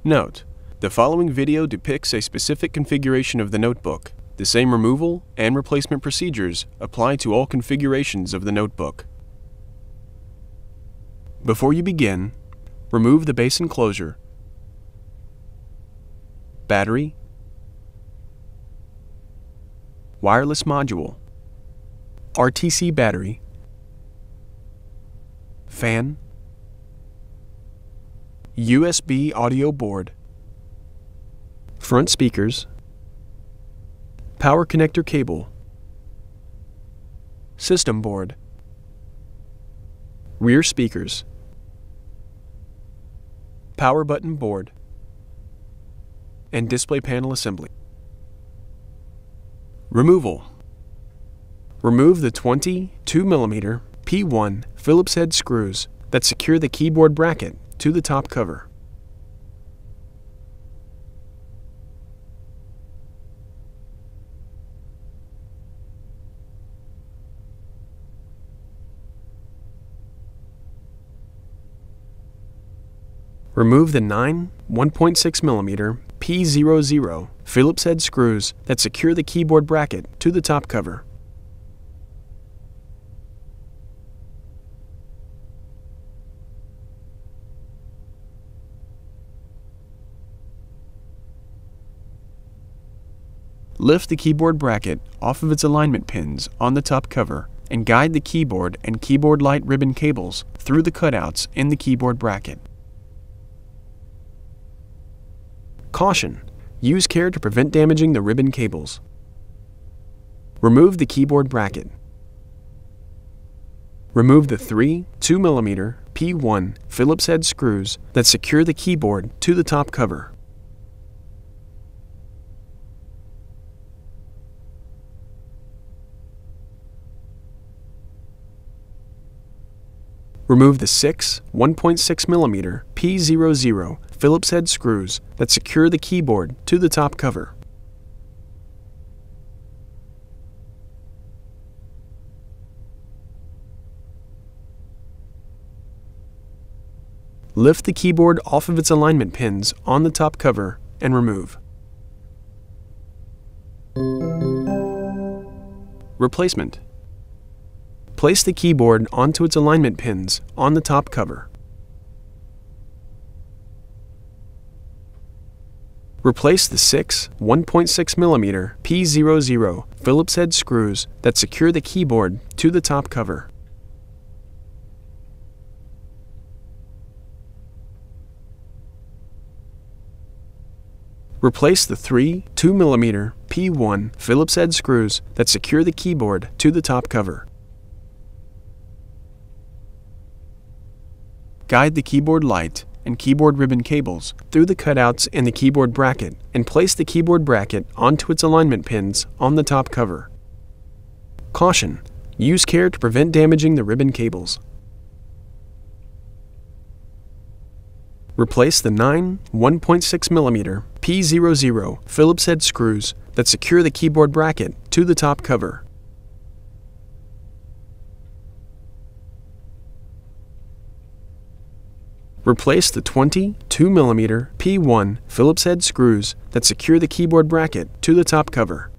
Note: the following video depicts a specific configuration of the notebook. The same removal and replacement procedures apply to all configurations of the notebook. Before you begin, remove the base enclosure, battery, wireless module, RTC battery, fan, USB audio board, front speakers, power connector cable, system board, rear speakers, power button board, and display panel assembly. Removal: remove the 22mm P1 Phillips head screws that secure the keyboard bracket to the top cover. Remove the 9 1.6mm P00 Phillips head screws that secure the keyboard bracket to the top cover. Lift the keyboard bracket off of its alignment pins on the top cover and guide the keyboard and keyboard light ribbon cables through the cutouts in the keyboard bracket. Caution: use care to prevent damaging the ribbon cables. Remove the keyboard bracket. Remove the 3 2mm P1 Phillips head screws that secure the keyboard to the top cover. Remove the 6 1.6mm P00 Phillips head screws that secure the keyboard to the top cover. Lift the keyboard off of its alignment pins on the top cover and remove. Replacement: place the keyboard onto its alignment pins on the top cover. Replace the 6 1.6mm P00 Phillips head screws that secure the keyboard to the top cover. Replace the 3 2mm P1 Phillips head screws that secure the keyboard to the top cover. Guide the keyboard light and keyboard ribbon cables through the cutouts in the keyboard bracket and place the keyboard bracket onto its alignment pins on the top cover. Caution: use care to prevent damaging the ribbon cables. Replace the 9 1.6mm P00 Phillips head screws that secure the keyboard bracket to the top cover. Replace the 22mm P1 Phillips head screws that secure the keyboard bracket to the top cover.